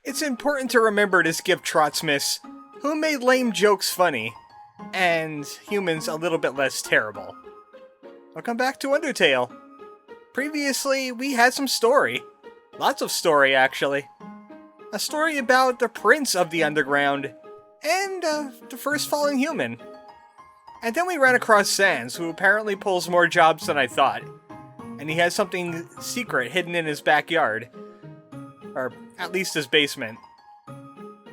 It's important to remember this Gyftsmas, who made lame jokes funny, and humans a little bit less terrible. Welcome back to Undertale. Previously, we had some story. Lots of story, actually. A story about the prince of the underground, and the first fallen human. And then we ran across Sans, who apparently pulls more jobs than I thought. And he has something secret hidden in his backyard. Or at least his basement.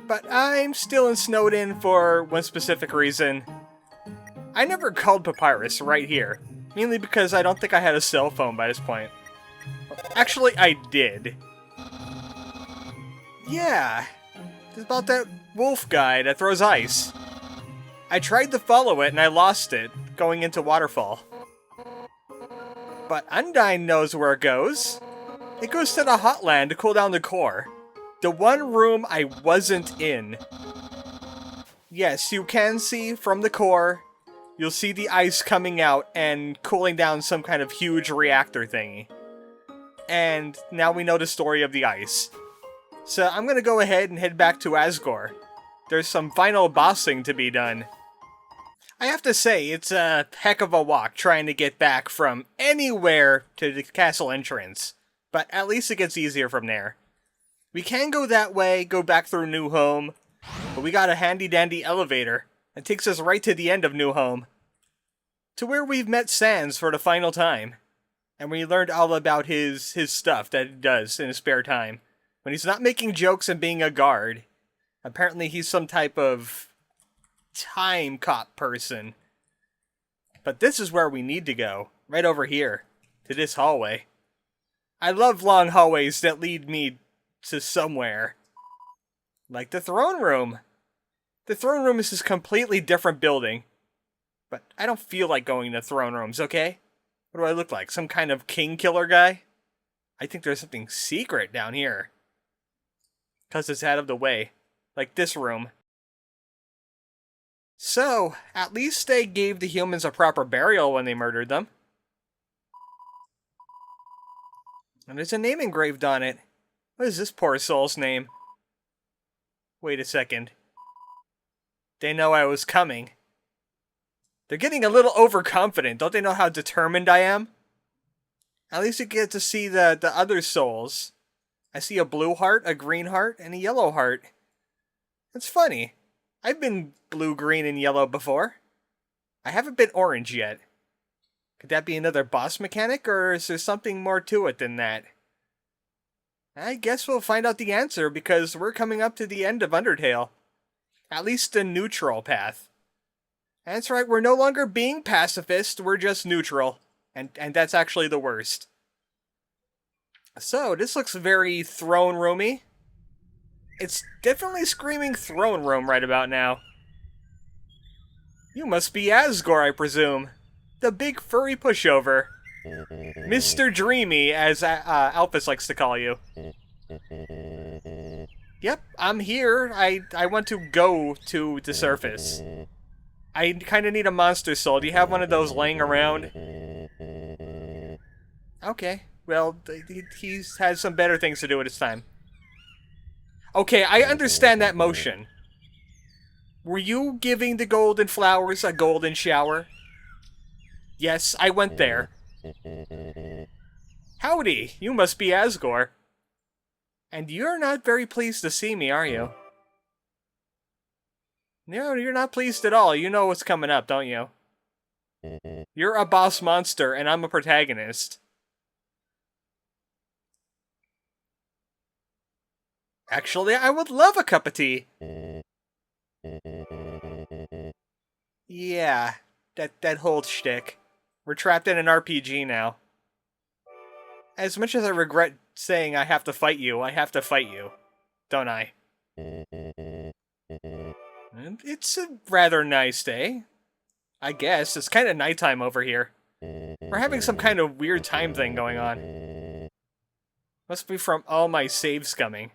But I'm still snowed in for one specific reason. I never called Papyrus right here. Mainly because I don't think I had a cell phone by this point. Actually, I did. Yeah, it's about that wolf guy that throws ice. I tried to follow it and I lost it, going into Waterfall. But Undyne knows where it goes. It goes to the Hotland to cool down the core. The one room I wasn't in. Yes, you can see from the core, you'll see the ice coming out and cooling down some kind of huge reactor thingy. And now we know the story of the ice. So I'm gonna go ahead and head back to Asgore. There's some final bossing to be done. I have to say, it's a heck of a walk trying to get back from anywhere to the castle entrance. But at least it gets easier from there. We can go that way, go back through New Home, but we got a handy-dandy elevator that takes us right to the end of New Home. To where we've met Sans for the final time. And we learned all about his stuff that he does in his spare time. When he's not making jokes and being a guard. Apparently he's some type of time cop person. But this is where we need to go. Right over here. To this hallway. I love long hallways that lead me to somewhere. Like the throne room. The throne room is this completely different building. But I don't feel like going to throne rooms, okay? What do I look like? Some kind of king killer guy? I think there's something secret down here. Because it's out of the way. Like this room. So, at least they gave the humans a proper burial when they murdered them. And there's a name engraved on it. What is this poor soul's name? Wait a second. They know I was coming. They're getting a little overconfident. Don't they know how determined I am? At least you get to see the other souls. I see a blue heart, a green heart, and a yellow heart. It's funny. I've been blue, green, and yellow before. I haven't been orange yet. Could that be another boss mechanic, or is there something more to it than that? I guess we'll find out the answer, because we're coming up to the end of Undertale. At least the neutral path. That's right, we're no longer being pacifist, we're just neutral. And that's actually the worst. So, this looks very throne roomy. It's definitely screaming throne room right about now. You must be Asgore, I presume. The big furry pushover. Mr. Dreamy, as Alphys likes to call you. Yep, I'm here. I want to go to the surface. I kind of need a monster soul. Do you have one of those laying around? Okay. Well, he has some better things to do at his time. Okay, I understand that motion. Were you giving the golden flowers a golden shower? Yes, I went there. Howdy, you must be Asgore. And you're not very pleased to see me, are you? No, you're not pleased at all. You know what's coming up, don't you? You're a boss monster, and I'm a protagonist. Actually, I would love a cup of tea. Yeah, that whole shtick. We're trapped in an RPG now. As much as I regret saying I have to fight you, I have to fight you. Don't I? It's a rather nice day. I guess. It's kind of nighttime over here. We're having some kind of weird time thing going on. Must be from all my save scumming.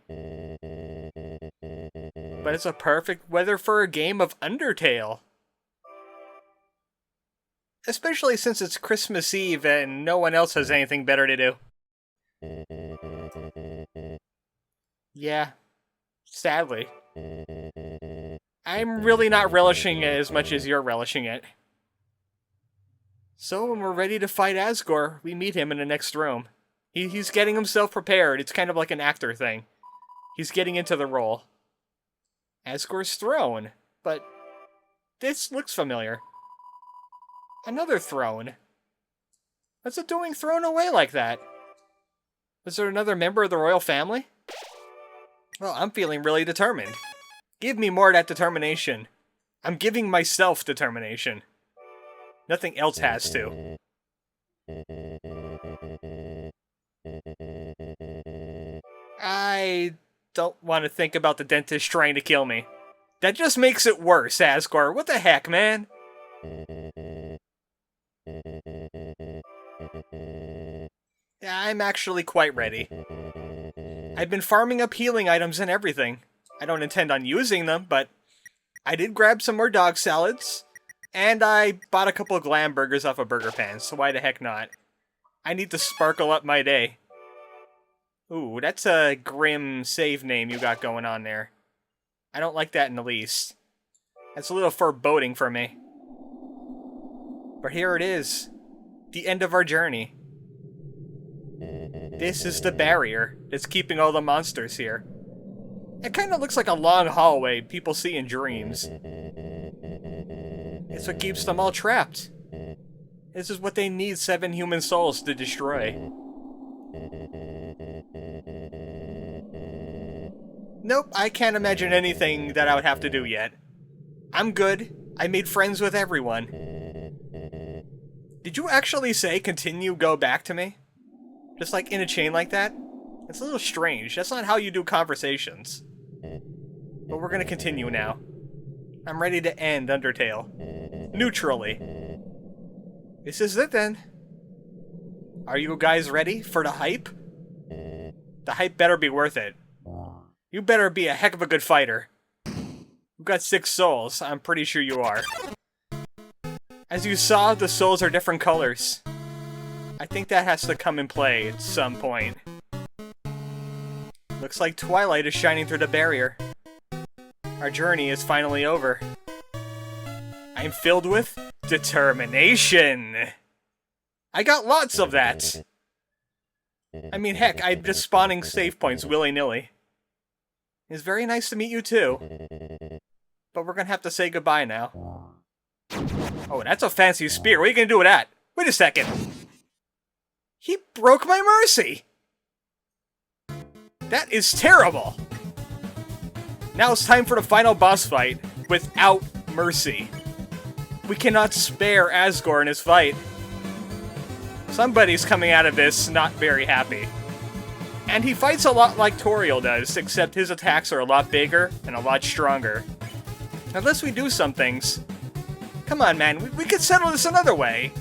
But it's a perfect weather for a game of Undertale. Especially since it's Christmas Eve and no one else has anything better to do. Yeah. Sadly. I'm really not relishing it as much as you're relishing it. So when we're ready to fight Asgore, we meet him in the next room. He's getting himself prepared. It's kind of like an actor thing. He's getting into the role. Asgore's throne. But this looks familiar. Another throne. What's it doing thrown away like that? Is there another member of the royal family? Well, I'm feeling really determined. Give me more of that determination. I'm giving myself determination. Nothing else has to. I don't want to think about the dentist trying to kill me. That just makes it worse, Asgore. What the heck, man? Yeah, I'm actually quite ready. I've been farming up healing items and everything. I don't intend on using them, but I did grab some more dog salads, and I bought a couple of glam burgers off of Burger Pan, so why the heck not? I need to sparkle up my day. Ooh, that's a grim save name you got going on there. I don't like that in the least. That's a little foreboding for me. But here it is. The end of our journey. This is the barrier that's keeping all the monsters here. It kind of looks like a long hallway people see in dreams. It's what keeps them all trapped. This is what they need 7 human souls to destroy. Nope, I can't imagine anything that I would have to do yet. I'm good. I made friends with everyone. Did you actually say continue go back to me? Just like in a chain like that? It's a little strange. That's not how you do conversations. But we're gonna continue now. I'm ready to end Undertale. Neutrally. This is it then. Are you guys ready for the hype? The hype better be worth it. You better be a heck of a good fighter. You've got 6 souls. I'm pretty sure you are. As you saw, the souls are different colors. I think that has to come in play at some point. Looks like twilight is shining through the barrier. Our journey is finally over. I'm filled with determination. I got lots of that. I mean, heck, I'm just spawning save points willy-nilly. It's very nice to meet you too. But we're gonna have to say goodbye now. Oh, that's a fancy spear. What are you gonna do with that? Wait a second. He broke my mercy! That is terrible! Now it's time for the final boss fight, without mercy. We cannot spare Asgore in his fight. Somebody's coming out of this not very happy. And he fights a lot like Toriel does, except his attacks are a lot bigger and a lot stronger. Unless we do some things. Come on, man, we could settle this another way.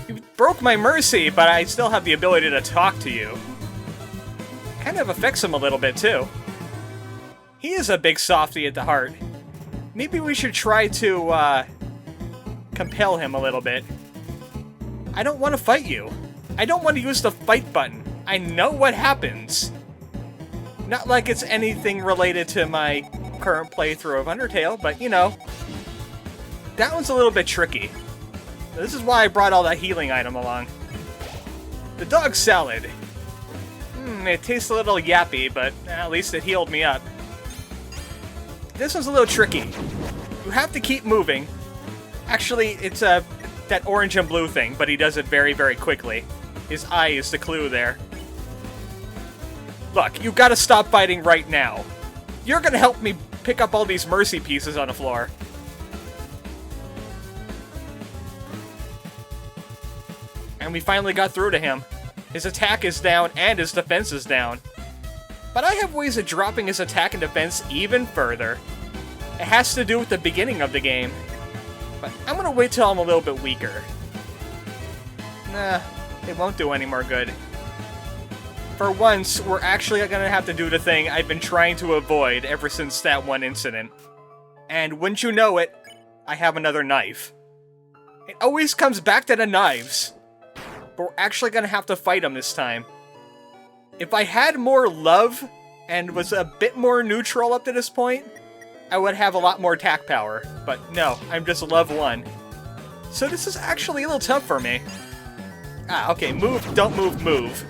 You broke my mercy, but I still have the ability to talk to you. Kind of affects him a little bit, too. He is a big softy at the heart. Maybe we should try to, compel him a little bit. I don't want to fight you. I don't want to use the fight button. I know what happens. Not like it's anything related to my current playthrough of Undertale, but, you know. That one's a little bit tricky. This is why I brought all that healing item along. The dog salad. It tastes a little yappy, but at least it healed me up. This one's a little tricky. You have to keep moving. Actually, it's that orange and blue thing, but he does it very, very quickly. His eye is the clue there. Look, you gotta stop fighting right now. You're gonna help me pick up all these mercy pieces on the floor. And we finally got through to him. His attack is down and his defense is down. But I have ways of dropping his attack and defense even further. It has to do with the beginning of the game. But I'm gonna wait till I'm a little bit weaker. Nah, it won't do any more good. For once, we're actually gonna have to do the thing I've been trying to avoid ever since that one incident. And wouldn't you know it, I have another knife. It always comes back to the knives. But we're actually gonna have to fight him this time. If I had more love and was a bit more neutral up to this point, I would have a lot more attack power. But no, I'm just level 1. So this is actually a little tough for me. Ah, okay, move, don't move, move.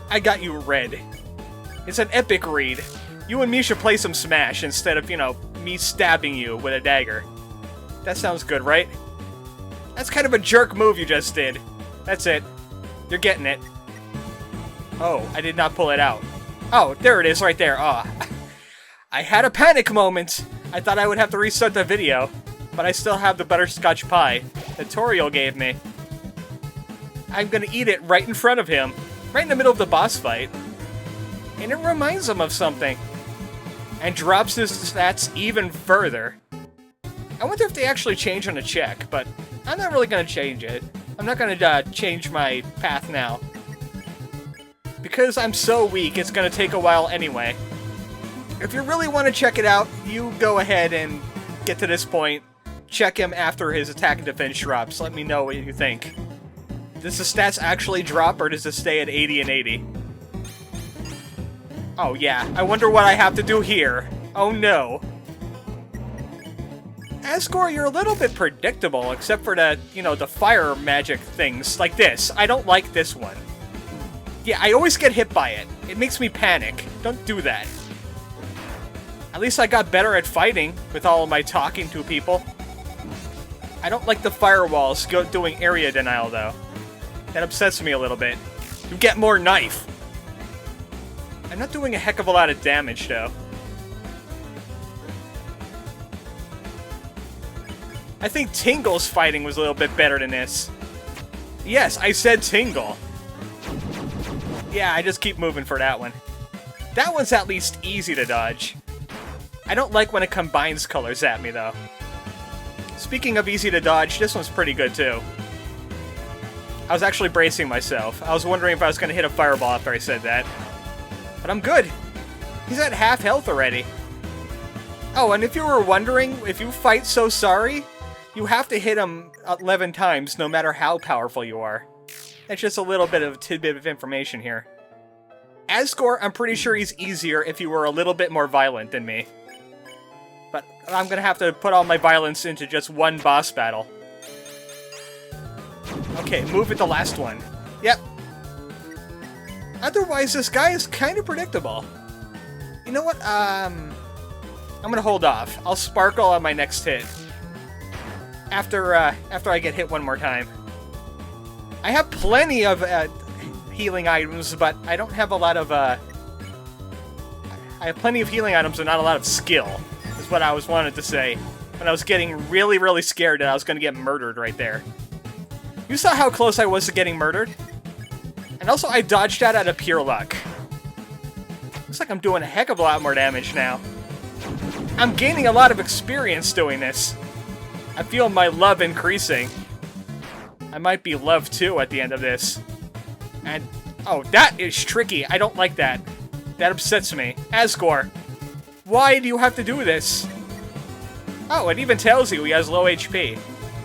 I got you, Red. It's an epic read. You and me should play some Smash instead of, you know, me stabbing you with a dagger. That sounds good, right? That's kind of a jerk move you just did. That's it. You're getting it. Oh, I did not pull it out. Oh, there it is right there. Oh, I had a panic moment. I thought I would have to restart the video, but I still have the butterscotch pie that Toriel gave me. I'm gonna eat it right in front of him, right in the middle of the boss fight. And it reminds him of something. And drops his stats even further. I wonder if they actually change on a check, but I'm not really gonna change it. I'm not gonna change my path now. Because I'm so weak, it's gonna take a while anyway. If you really want to check it out, you go ahead and get to this point. Check him after his attack and defense drops. Let me know what you think. Does the stats actually drop, or does it stay at 80 and 80? Oh yeah, I wonder what I have to do here. Oh no. Asgore, you're a little bit predictable, except for the, you know, the fire magic things, like this. I don't like this one. Yeah, I always get hit by it. It makes me panic. Don't do that. At least I got better at fighting with all of my talking to people. I don't like the firewalls doing area denial, though. That upsets me a little bit. You get more knife. I'm not doing a heck of a lot of damage, though. I think Tingle's fighting was a little bit better than this. Yes, I said Tingle. Yeah, I just keep moving for that one. That one's at least easy to dodge. I don't like when it combines colors at me, though. Speaking of easy to dodge, this one's pretty good, too. I was actually bracing myself. I was wondering if I was going to hit a fireball after I said that. But I'm good. He's at half health already. Oh, and if you were wondering, if you fight So Sorry, you have to hit him 11 times no matter how powerful you are. That's just a little bit of a tidbit of information here. Asgore, I'm pretty sure he's easier if you were a little bit more violent than me. But I'm gonna have to put all my violence into just one boss battle. Okay, move at the last one. Yep. Otherwise, this guy is kind of predictable. You know what? I'm gonna hold off. I'll sparkle on my next hit. After I get hit one more time. I have plenty of healing items, but I don't have a lot of I have plenty of healing items and not a lot of skill. Is what I was wanted to say when I was getting really, really scared that I was gonna get murdered right there. You saw how close I was to getting murdered? And also, I dodged that out of pure luck. Looks like I'm doing a heck of a lot more damage now. I'm gaining a lot of experience doing this. I feel my love increasing. I might be love 2 at the end of this. And, oh, that is tricky. I don't like that. That upsets me. Asgore, why do you have to do this? Oh, it even tells you he has low HP.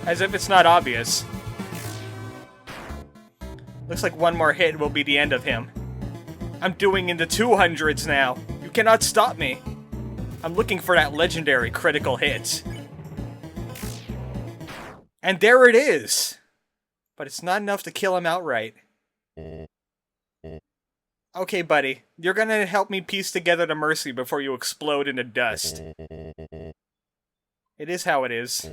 As if it's not obvious. Looks like one more hit will be the end of him. I'm doing in the 200s now. You cannot stop me. I'm looking for that legendary critical hit. And there it is! But it's not enough to kill him outright. Okay, buddy. You're gonna help me piece together the mercy before you explode into dust. It is how it is.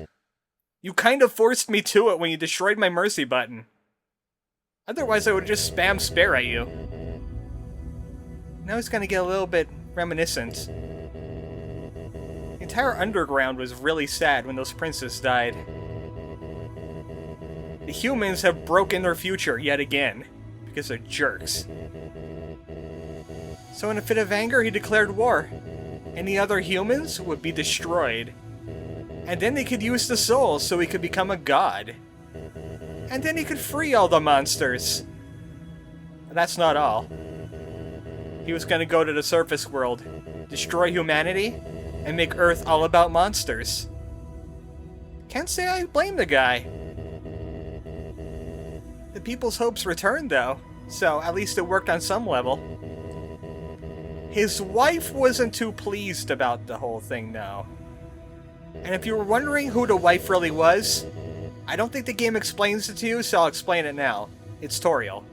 You kind of forced me to it when you destroyed my mercy button. Otherwise, I would just spam spare at you. Now it's gonna get a little bit reminiscent. The entire underground was really sad when those princes died. The humans have broken their future yet again, because they're jerks. So in a fit of anger, he declared war. Any other humans would be destroyed. And then they could use the souls so he could become a god. And then he could free all the monsters. But that's not all. He was gonna go to the surface world, destroy humanity, and make Earth all about monsters. Can't say I blame the guy. The people's hopes returned, though, so at least it worked on some level. His wife wasn't too pleased about the whole thing, though. And if you were wondering who the wife really was, I don't think the game explains it to you, so I'll explain it now. It's Toriel.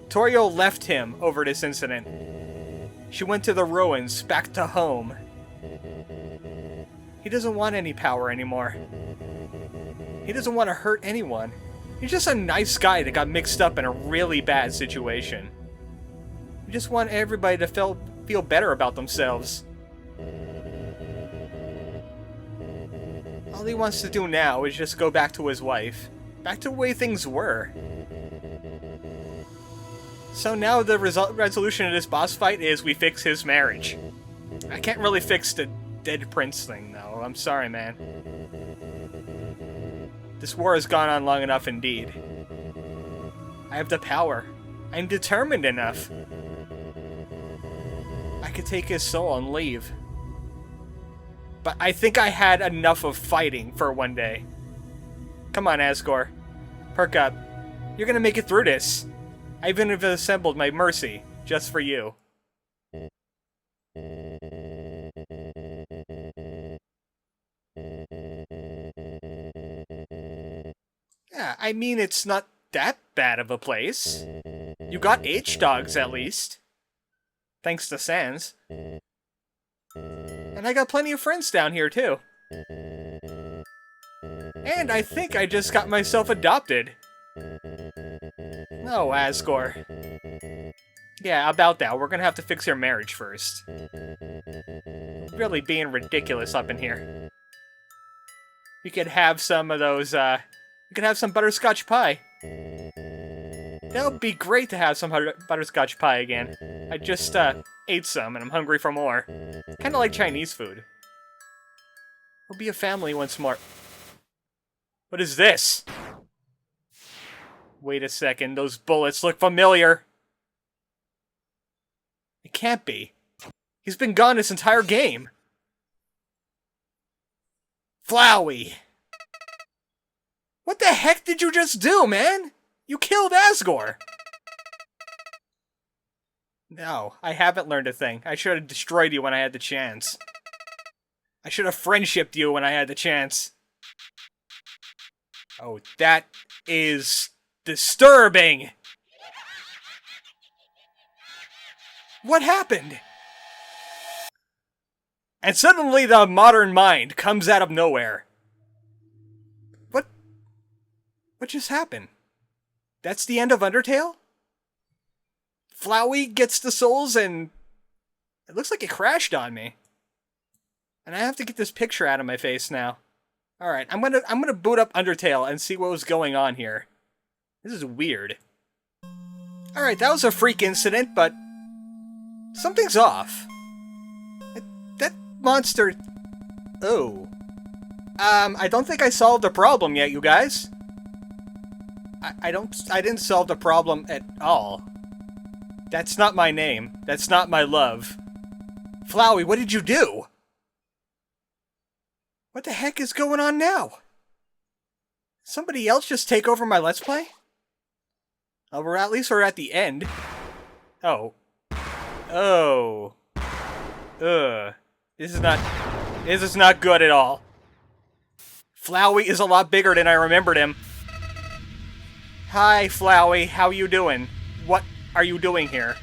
Toriel left him over this incident. She went to the ruins, back to home. He doesn't want any power anymore. He doesn't want to hurt anyone. He's just a nice guy that got mixed up in a really bad situation. We just want everybody to feel better about themselves. All he wants to do now is just go back to his wife. Back to the way things were. So now the resolution of this boss fight is we fix his marriage. I can't really fix the dead prince thing, though. I'm sorry, man. This war has gone on long enough indeed. I have the power. I'm determined enough. I could take his soul and leave. But I think I had enough of fighting for one day. Come on, Asgore. Perk up. You're gonna make it through this. I even have assembled my mercy, just for you. Yeah, I mean, it's not that bad of a place. You got H-Dogs, at least. Thanks to Sans. And I got plenty of friends down here, too. And I think I just got myself adopted. No, Asgore. Yeah, about that. We're gonna have to fix your marriage first. Really being ridiculous up in here. You could have some of those, you could have some butterscotch pie. That would be great to have some butterscotch pie again. I just, ate some, and I'm hungry for more. Kinda like Chinese food. We'll be a family once more. What is this? Wait a second, those bullets look familiar. It can't be. He's been gone this entire game. Flowey! What the heck did you just do, man? You killed Asgore! No, I haven't learned a thing. I should have destroyed you when I had the chance. I should have friendshipped you when I had the chance. Oh, that is disturbing! What happened? And suddenly the modern mind comes out of nowhere. What just happened? That's the end of Undertale? Flowey gets the souls and it looks like it crashed on me. And I have to get this picture out of my face now. Alright, I'm gonna boot up Undertale and see what was going on here. This is weird. Alright, that was a freak incident, but something's off. That monster... Oh. I don't think I solved the problem yet, you guys. I didn't solve the problem at all. That's not my name. That's not my love. Flowey, what did you do? What the heck is going on now? Somebody else just take over my Let's Play? Oh, at least we're at the end. Oh. Oh. Ugh. This is not good at all. Flowey is a lot bigger than I remembered him. Hi, Flowey. How you doing? What are you doing here?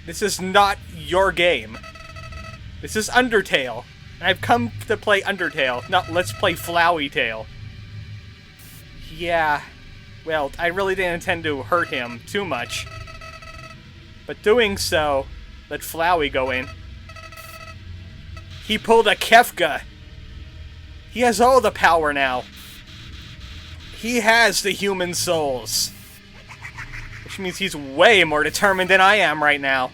This is not your game. This is Undertale. And I've come to play Undertale, not Let's Play Flowey Tale. Yeah. Well, I really didn't intend to hurt him too much. But doing so, let Flowey go in. He pulled a Kefka. He has all the power now. He has the human souls. Which means he's way more determined than I am right now.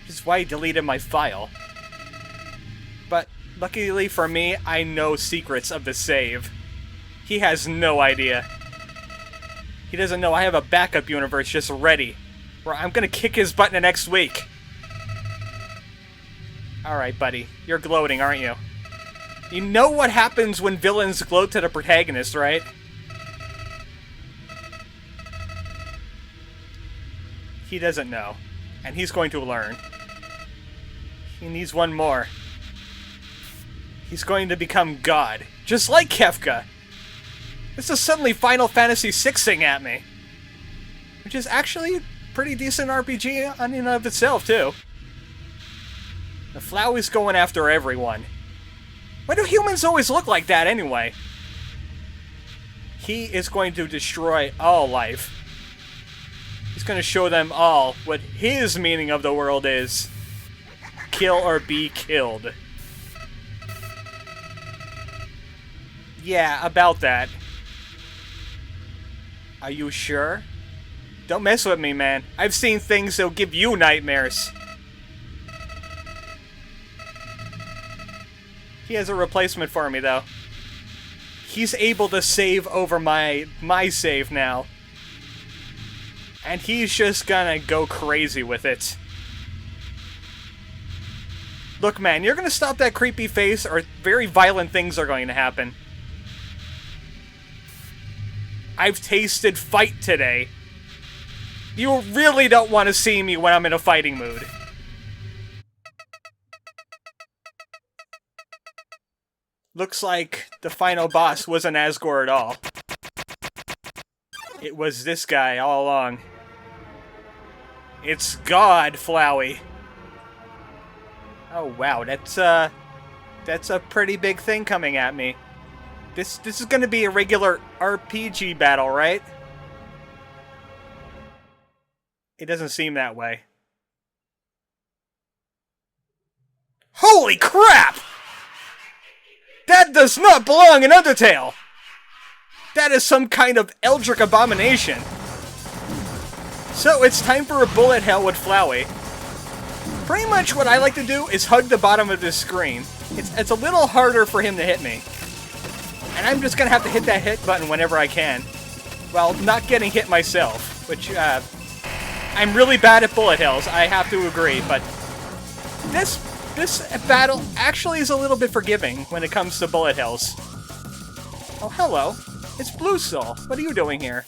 Which is why he deleted my file. But, luckily for me, I know secrets of the save. He has no idea. He doesn't know I have a backup universe just ready. Where I'm gonna kick his butt next week. Alright, buddy. You're gloating, aren't you? You know what happens when villains gloat to the protagonist, right? He doesn't know. And he's going to learn. He needs one more. He's going to become God. Just like Kefka. This is suddenly Final Fantasy VI-ing at me. Which is actually a pretty decent RPG on and of itself, too. The Flowey's going after everyone. Why do humans always look like that, anyway? He is going to destroy all life. He's going to show them all what his meaning of the world is. Kill or be killed. Yeah, about that. Are you sure? Don't mess with me, man. I've seen things that'll give you nightmares. He has a replacement for me, though. He's able to save over my save now. And he's just gonna go crazy with it. Look, man, you're gonna stop that creepy face or very violent things are going to happen. I've tasted fight today. You really don't want to see me when I'm in a fighting mood. Looks like the final boss wasn't Asgore at all. It was this guy all along. It's God, Flowey. Oh wow, that's a pretty big thing coming at me. This is gonna be a regular RPG battle, right? It doesn't seem that way. Holy crap! That does not belong in Undertale! That is some kind of eldritch abomination. So it's time for a bullet hell with Flowey. Pretty much what I like to do is hug the bottom of this screen. It's a little harder for him to hit me. And I'm just gonna have to hit that hit button whenever I can. While not getting hit myself. Which, I'm really bad at bullet hells, I have to agree, but this battle actually is a little bit forgiving when it comes to bullet hells. Oh, hello. It's Blue Soul. What are you doing here?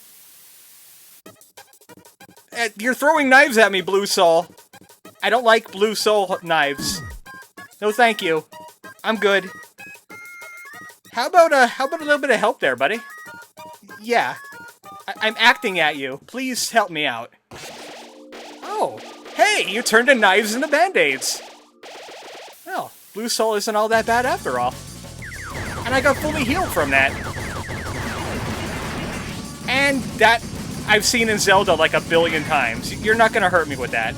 You're throwing knives at me, Blue Soul. I don't like Blue Soul knives. No, thank you. I'm good. How about a little bit of help there, buddy? Yeah. I'm acting at you. Please help me out. Oh, hey, you turned the knives into band-aids. Well, Blue Soul isn't all that bad after all. And I got fully healed from that. And that I've seen in Zelda like a billion times. You're not gonna hurt me with that.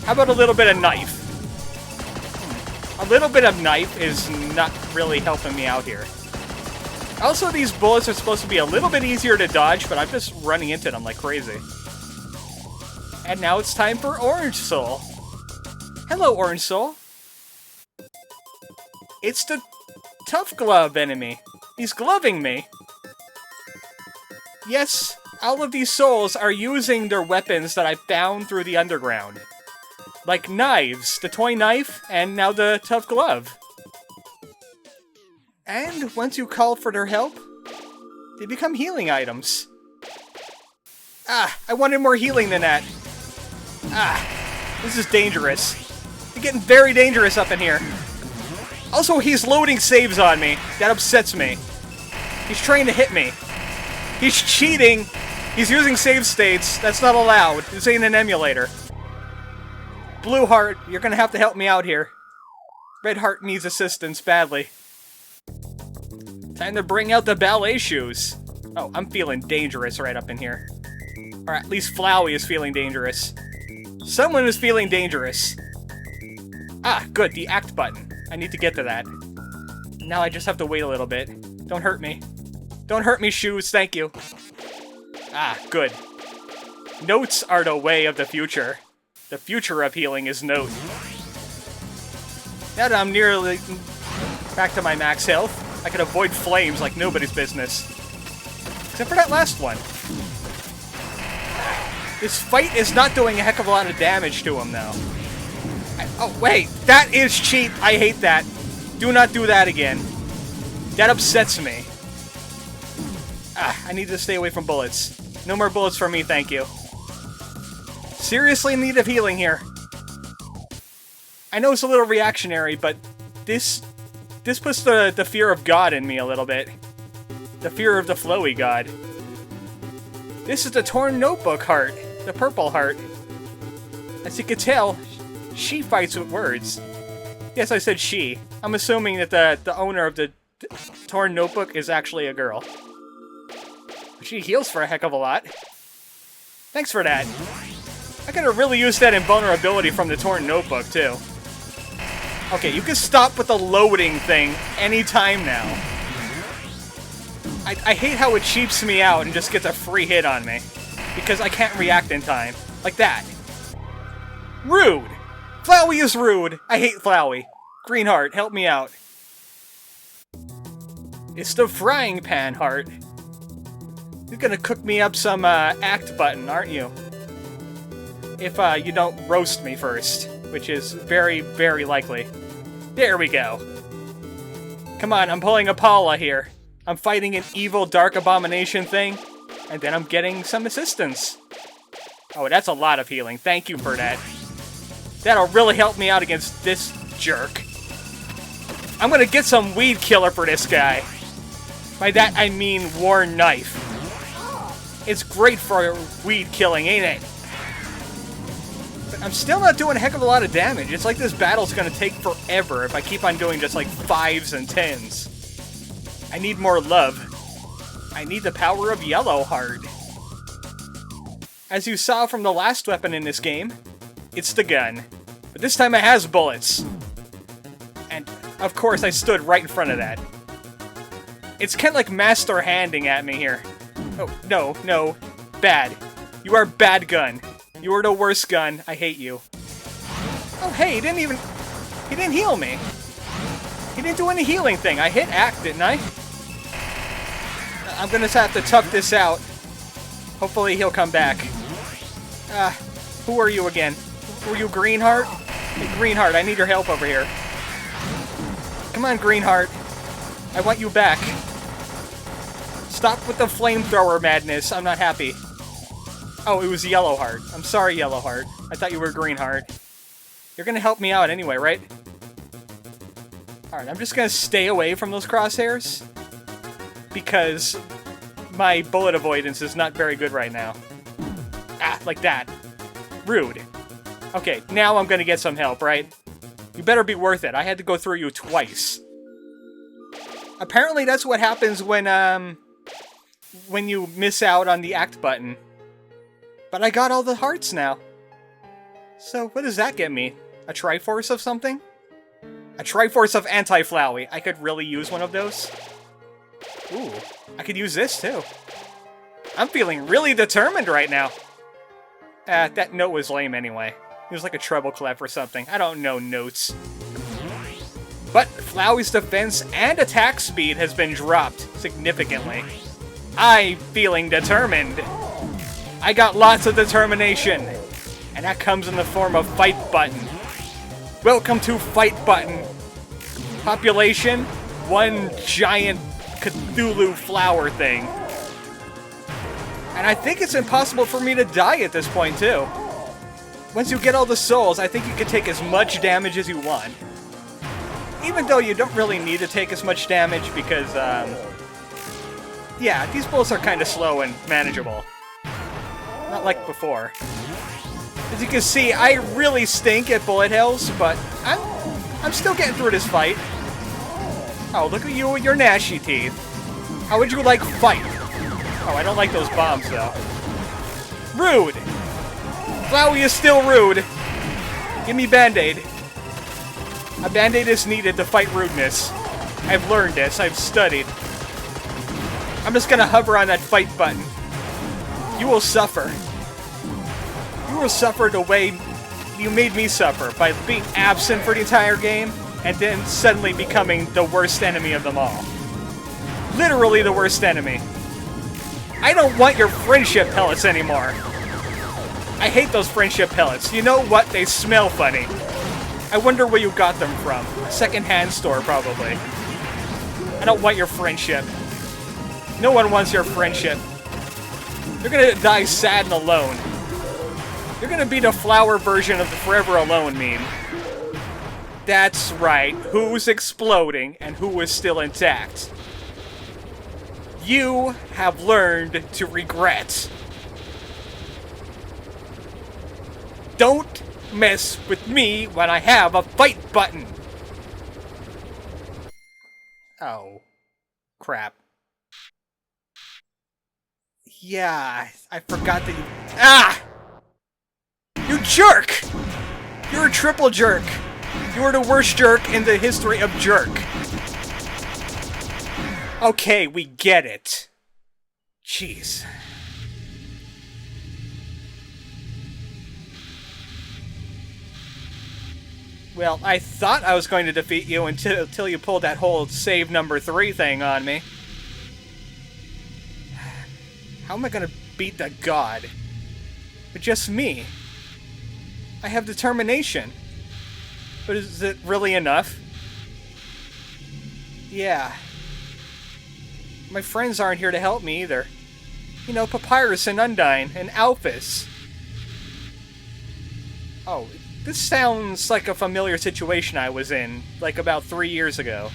How about a little bit of knife? A little bit of knife is not really helping me out here. Also, these bullets are supposed to be a little bit easier to dodge, but I'm just running into them like crazy. And now it's time for Orange Soul. Hello, Orange Soul. It's the Tough Glove enemy. He's gloving me. Yes, all of these souls are using their weapons that I found through the underground. Like knives, the toy knife, and now the tough glove. And once you call for their help, they become healing items. Ah, I wanted more healing than that. Ah, this is dangerous. It's getting very dangerous up in here. Also, he's loading saves on me. That upsets me. He's trying to hit me. He's cheating. He's using save states. That's not allowed. This ain't an emulator. Blue Heart, you're gonna have to help me out here. Red Heart needs assistance badly. Time to bring out the ballet shoes. Oh, I'm feeling dangerous right up in here. Or at least Flowey is feeling dangerous. Someone is feeling dangerous. Ah, good, the act button. I need to get to that. Now I just have to wait a little bit. Don't hurt me. Don't hurt me, shoes, thank you. Ah, good. Notes are the way of the future. The future of healing is note. Now that I'm nearly back to my max health, I can avoid flames like nobody's business. Except for that last one. This fight is not doing a heck of a lot of damage to him, though. Oh, wait! That is cheat! I hate that! Do not do that again. That upsets me. Ah, I need to stay away from bullets. No more bullets for me, thank you. seriously in need of healing here. I know it's a little reactionary, but this puts the fear of God in me a little bit. The fear of the Flowey God. This is the torn notebook heart, the purple heart. As you can tell, she fights with words. Yes, I said she. I'm assuming that the owner of the torn notebook is actually a girl. She heals for a heck of a lot. Thanks for that. I could have really used that invulnerability from the torn notebook, too. Okay, you can stop with the loading thing anytime now. I hate how it cheaps me out and just gets a free hit on me. Because I can't react in time. Like that. Rude! Flowey is rude! I hate Flowey. Greenheart, help me out. It's the frying pan heart. You're gonna cook me up some act button, aren't you? If you don't roast me first, which is very, very likely. There we go. Come on, I'm pulling a Paula here. I'm fighting an evil dark abomination thing, and then I'm getting some assistance. Oh, that's a lot of healing. Thank you for that. That'll really help me out against this jerk. I'm gonna get some weed killer for this guy. By that, I mean war knife. It's great for weed killing, ain't it? But I'm still not doing a heck of a lot of damage. It's like this battle's gonna take forever if I keep on doing just like 5s and 10s. I need more love. I need the power of Yellow Heart. As you saw from the last weapon in this game, it's the gun. But this time it has bullets. And, of course, I stood right in front of that. It's kind of like master handing at me here. Oh, no, no. Bad. You are bad gun. You are the worst gun. I hate you. Oh, hey, he didn't heal me. He didn't do any healing thing. I hit act, didn't I? I'm gonna have to tough this out. Hopefully he'll come back. Who are you again? Were you Greenheart? Hey, Greenheart, I need your help over here. Come on, Greenheart. I want you back. Stop with the flamethrower madness. I'm not happy. Oh, it was Yellowheart. I'm sorry, Yellowheart. I thought you were Greenheart. You're gonna help me out anyway, right? Alright, I'm just gonna stay away from those crosshairs. Because my bullet avoidance is not very good right now. Ah, like that. Rude. Okay, now I'm gonna get some help, right? You better be worth it. I had to go through you twice. Apparently that's what happens when you miss out on the act button. But I got all the hearts now. So what does that get me? A Triforce of something? A Triforce of Anti-Flowey. I could really use one of those. Ooh, I could use this too. I'm feeling really determined right now. That note was lame anyway. It was like a treble clef or something. I don't know notes. But Flowey's defense and attack speed has been dropped significantly. I'm feeling determined. I got lots of determination. And that comes in the form of Fight Button. Welcome to Fight Button. Population, one giant Cthulhu flower thing. And I think it's impossible for me to die at this point, too. Once you get all the souls, I think you can take as much damage as you want. Even though you don't really need to take as much damage because, yeah, these bullets are kind of slow and manageable. Not like before. As you can see, I really stink at bullet hells, but I'm still getting through this fight. Oh, look at you with your gnashy teeth. How would you like fight? Oh, I don't like those bombs, though. Rude! Flowey is still rude. Give me Band-Aid. A Band-Aid is needed to fight rudeness. I've learned this. I've studied. I'm just gonna hover on that fight button. You will suffer. You will suffer the way you made me suffer by being absent for the entire game and then suddenly becoming the worst enemy of them all. Literally the worst enemy. I don't want your friendship pellets anymore. I hate those friendship pellets. You know what? They smell funny. I wonder where you got them from. A second-hand store, probably. I don't want your friendship. No one wants your friendship. You're gonna die sad and alone. You're gonna be the flower version of the Forever Alone meme. That's right, who's exploding and who is still intact. You have learned to regret. Don't mess with me when I have a fight button. Oh, crap. Yeah, I forgot that you... Ah! You jerk! You're a triple jerk. You are the worst jerk in the history of jerk. Okay, we get it. Jeez. Well, I thought I was going to defeat you until you pulled that whole save number 3 thing on me. How am I gonna beat the god? But just me. I have determination. But is it really enough? Yeah. My friends aren't here to help me either. You know, Papyrus and Undyne and Alphys. Oh, this sounds like a familiar situation I was in, like about 3 years ago.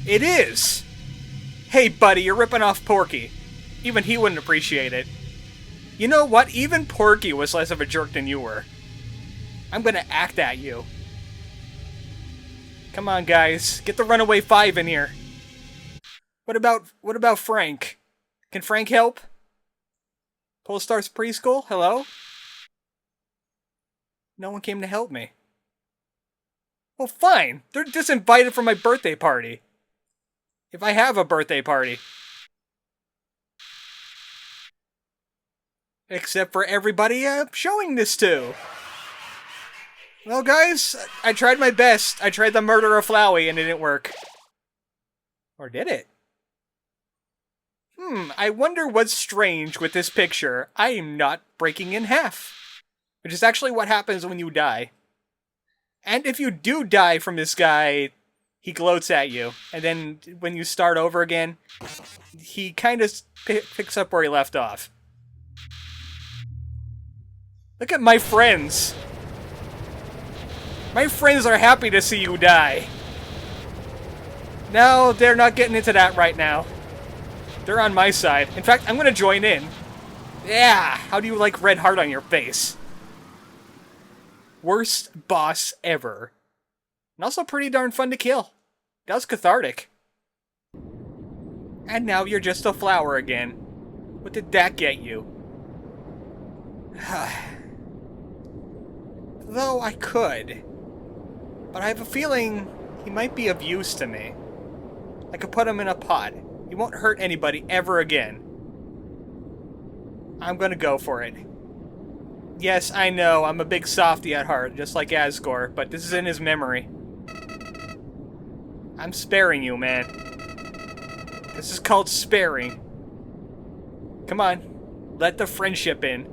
It is! Hey buddy, you're ripping off Porky. Even he wouldn't appreciate it. You know what? Even Porky was less of a jerk than you were. I'm gonna act at you. Come on, guys. Get the Runaway 5 in here. What about Frank? Can Frank help? Polestar's Preschool? Hello? No one came to help me. Well, fine. They're disinvited from my birthday party. If I have a birthday party. Except for everybody I'm showing this to. Well, guys, I tried my best. I tried the murder of Flowey and it didn't work. Or did it? I wonder what's strange with this picture. I am not breaking in half. Which is actually what happens when you die. And if you do die from this guy, he gloats at you. And then when you start over again, he kind of picks up where he left off. Look at my friends. My friends are happy to see you die. No, they're not getting into that right now. They're on my side. In fact, I'm going to join in. Yeah, how do you like red heart on your face? Worst boss ever. And also pretty darn fun to kill. That was cathartic. And now you're just a flower again. What did that get you? Though I could. But I have a feeling he might be of use to me. I could put him in a pot. He won't hurt anybody ever again. I'm gonna go for it. Yes, I know, I'm a big softy at heart, just like Asgore, but this is in his memory. I'm sparing you, man. This is called sparing. Come on, let the friendship in.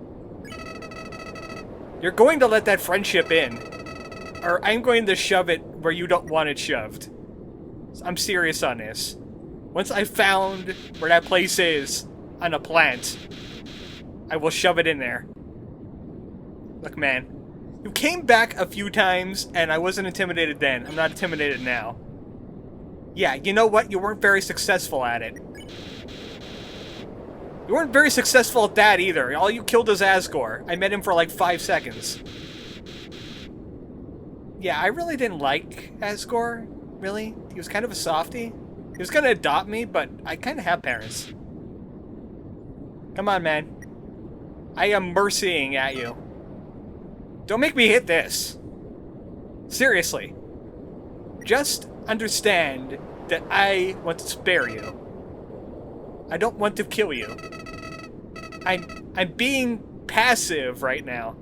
You're going to let that friendship in. Or I'm going to shove it where you don't want it shoved. I'm serious on this. Once I've found where that place is on a plant, I will shove it in there. Look, man. You came back a few times, and I wasn't intimidated then. I'm not intimidated now. Yeah, you know what? You weren't very successful at it. You weren't very successful at that either. All you killed was Asgore. I met him for like 5 seconds. Yeah, I really didn't like Asgore. Really? He was kind of a softie. He was gonna adopt me, but I kind of have parents. Come on, man. I am mercying at you. Don't make me hit this. Seriously. Just understand that I want to spare you. I don't want to kill you. I'm being passive right now.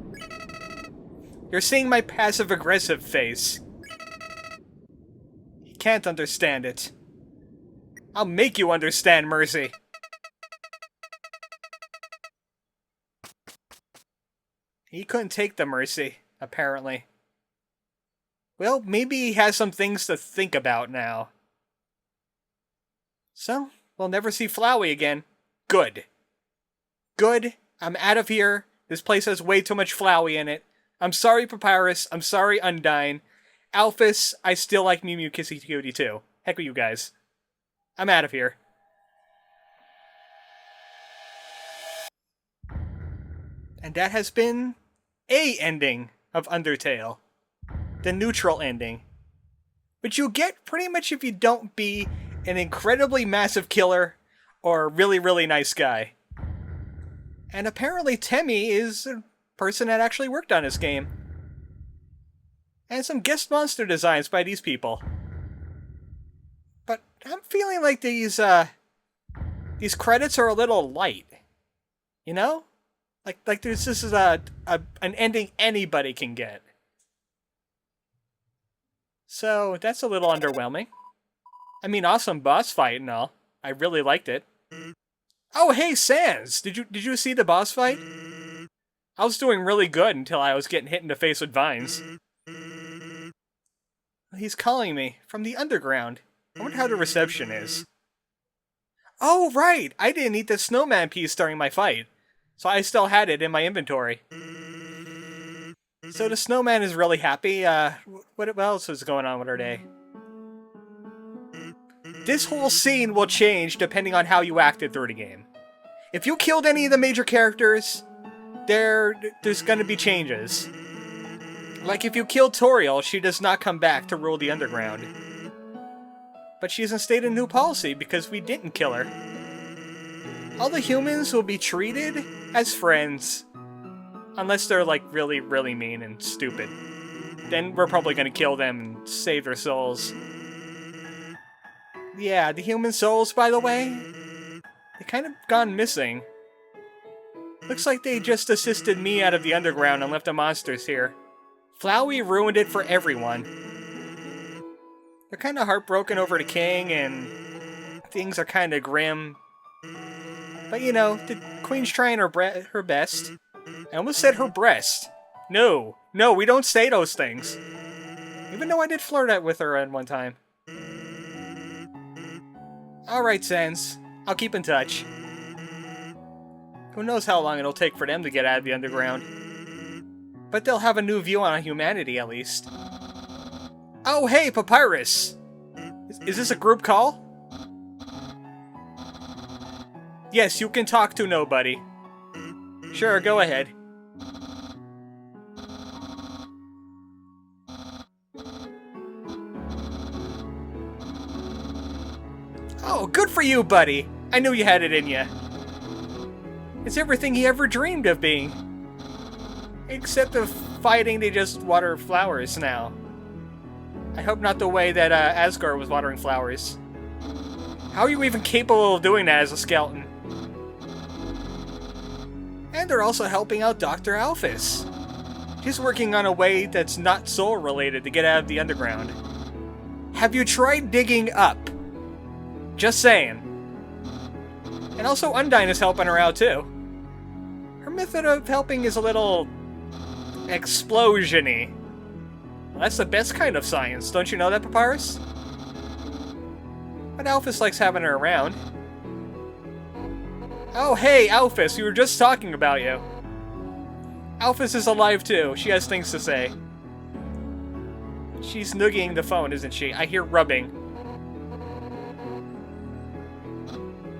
You're seeing my passive-aggressive face. You can't understand it. I'll make you understand, Mercy. He couldn't take the mercy, apparently. Well, maybe he has some things to think about now. So, we'll never see Flowey again. Good. Good. I'm out of here. This place has way too much Flowey in it. I'm sorry, Papyrus. I'm sorry, Undyne. Alphys, I still like Mew Mew Kissy Cutie too. Heck with you guys. I'm out of here. And that has been a ending of Undertale. The neutral ending. Which you get pretty much if you don't be an incredibly massive killer or a really, really nice guy. And apparently Temmie is a person that actually worked on this game. And some guest monster designs by these people. But I'm feeling like these credits are a little light. You know? Like this is an ending anybody can get. So that's a little underwhelming. I mean, awesome boss fight and all. I really liked it. Oh, hey, Sans! Did you see the boss fight? I was doing really good until I was getting hit in the face with vines. He's calling me from the underground. I wonder how the reception is. Oh, right! I didn't eat the snowman piece during my fight, so I still had it in my inventory. So the snowman is really happy. What else is going on with our day? This whole scene will change depending on how you acted through the game. If you killed any of the major characters, there's gonna be changes. Like if you killed Toriel, she does not come back to rule the underground. But she's instated a new policy because we didn't kill her. All the humans will be treated as friends. Unless they're like really, really mean and stupid. Then we're probably gonna kill them and save their souls. Yeah, the human souls, by the way, they kind of gone missing. Looks like they just assisted me out of the underground and left the monsters here. Flowey ruined it for everyone. They're kind of heartbroken over the king, and things are kind of grim. But you know, the queen's trying her best. I almost said her breast. No, we don't say those things. Even though I did flirt with her at one time. Alright, Sans. I'll keep in touch. Who knows how long it'll take for them to get out of the underground. But they'll have a new view on humanity, at least. Oh, hey, Papyrus! Is this a group call? Yes, you can talk to nobody. Sure, go ahead. Oh, good for you, buddy! I knew you had it in you. It's everything he ever dreamed of being. Except of fighting, they just water flowers now. I hope not the way that Asgore was watering flowers. How are you even capable of doing that as a skeleton? And they're also helping out Dr. Alphys. He's working on a way that's not soul-related to get out of the underground. Have you tried digging up? Just saying. And also Undyne is helping her out too. Her method of helping is a little explosion-y. Well, that's the best kind of science, don't you know that, Papyrus? But Alphys likes having her around. Oh, hey, Alphys, we were just talking about you. Alphys is alive too. She has things to say. She's noogieing the phone, isn't she? I hear rubbing.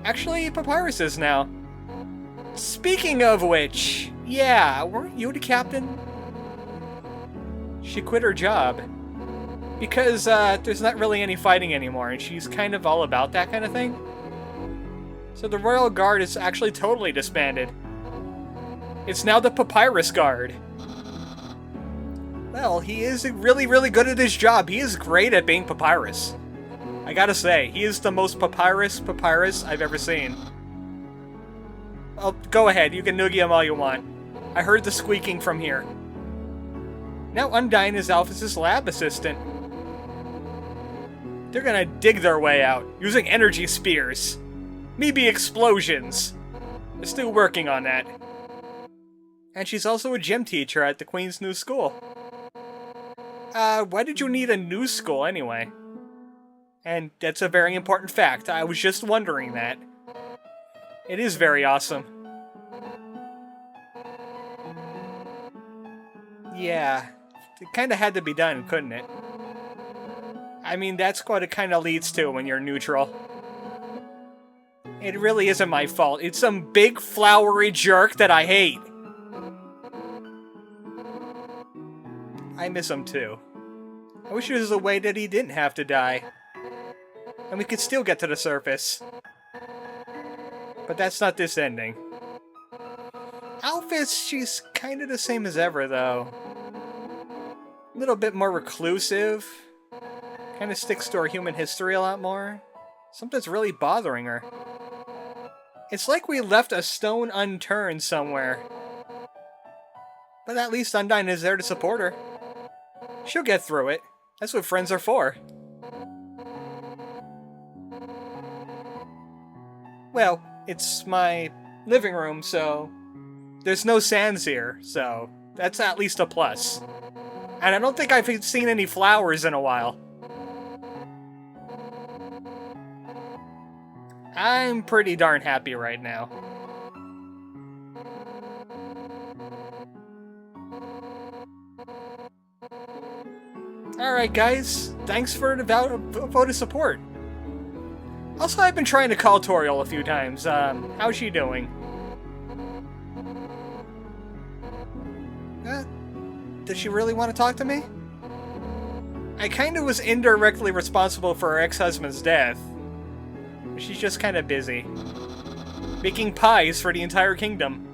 Actually, Papyrus is now. Speaking of which, yeah, weren't you the captain? She quit her job. Because, there's not really any fighting anymore, and she's kind of all about that kind of thing. So the Royal Guard is actually totally disbanded. It's now the Papyrus Guard. Well, he is really, really good at his job. He is great at being Papyrus. I gotta say, he is the most Papyrus I've ever seen. Oh, go ahead, you can noogie him all you want. I heard the squeaking from here. Now Undyne is Alphys' lab assistant. They're gonna dig their way out, using energy spears. Maybe explosions. They're still working on that. And she's also a gym teacher at the Queen's new school. Why did you need a new school anyway? And that's a very important fact. I was just wondering that. It is very awesome. Yeah, it kind of had to be done, couldn't it? I mean, that's what it kind of leads to when you're neutral. It really isn't my fault. It's some big flowery jerk that I hate. I miss him too. I wish there was a way that he didn't have to die. And we could still get to the surface. But that's not this ending. Alphys, she's kind of the same as ever, though. A little bit more reclusive. Kind of sticks to her human history a lot more. Something's really bothering her. It's like we left a stone unturned somewhere. But at least Undyne is there to support her. She'll get through it. That's what friends are for. Well, it's my living room, so there's no sands here, so that's at least a plus. And I don't think I've seen any flowers in a while. I'm pretty darn happy right now. Alright guys, thanks for the vote of support. Also, I've been trying to call Toriel a few times. How's she doing? Does she really want to talk to me? I kind of was indirectly responsible for her ex-husband's death. She's just kind of busy. Making pies for the entire kingdom.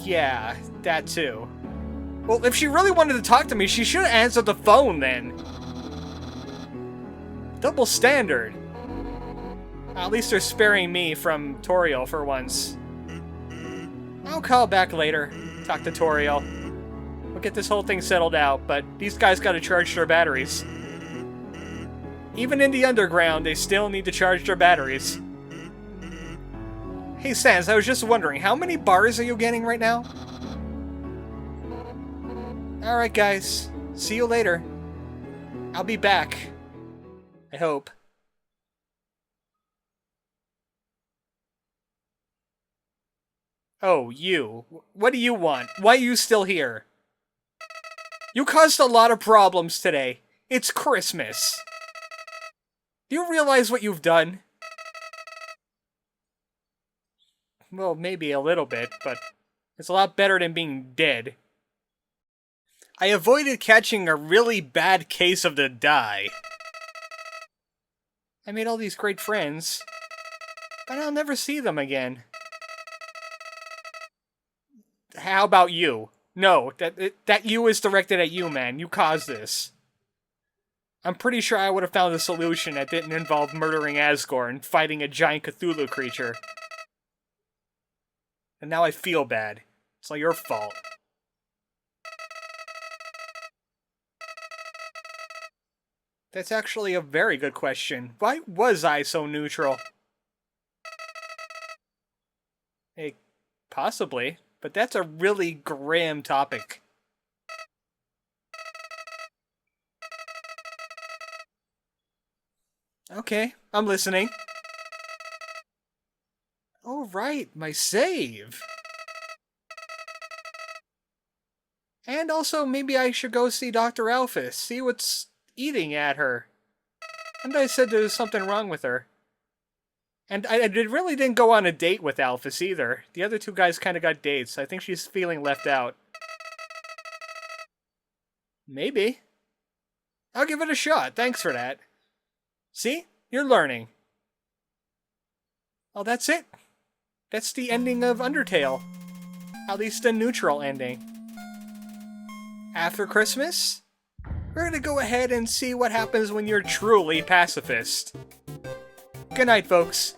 Yeah, that too. Well, if she really wanted to talk to me, she should have answered the phone then. Double standard. At least they're sparing me from Toriel for once. I'll call back later. Talk to Toriel. We'll get this whole thing settled out, but these guys gotta charge their batteries. Even in the underground, they still need to charge their batteries. Hey Sans, I was just wondering, how many bars are you getting right now? Alright guys, see you later. I'll be back. I hope. Oh, you. What do you want? Why are you still here? You caused a lot of problems today. It's Christmas. Do you realize what you've done? Well, maybe a little bit, but it's a lot better than being dead. I avoided catching a really bad case of the die. I made all these great friends, but I'll never see them again. How about you? No, that you is directed at you, man. You caused this. I'm pretty sure I would have found a solution that didn't involve murdering Asgore and fighting a giant Cthulhu creature. And now I feel bad. It's all your fault. That's actually a very good question. Why was I so neutral? Hey, possibly, but that's a really grim topic. Okay, I'm listening. Oh, right, my save. And also, maybe I should go see Dr. Alphys, see what's eating at her. And I said there was something wrong with her. And I really didn't go on a date with Alphys either. The other two guys kind of got dates. I think she's feeling left out. Maybe. I'll give it a shot. Thanks for that. See? You're learning. Oh, that's it. That's the ending of Undertale. At least a neutral ending. After Christmas, we're gonna go ahead and see what happens when you're truly pacifist. Good night, folks.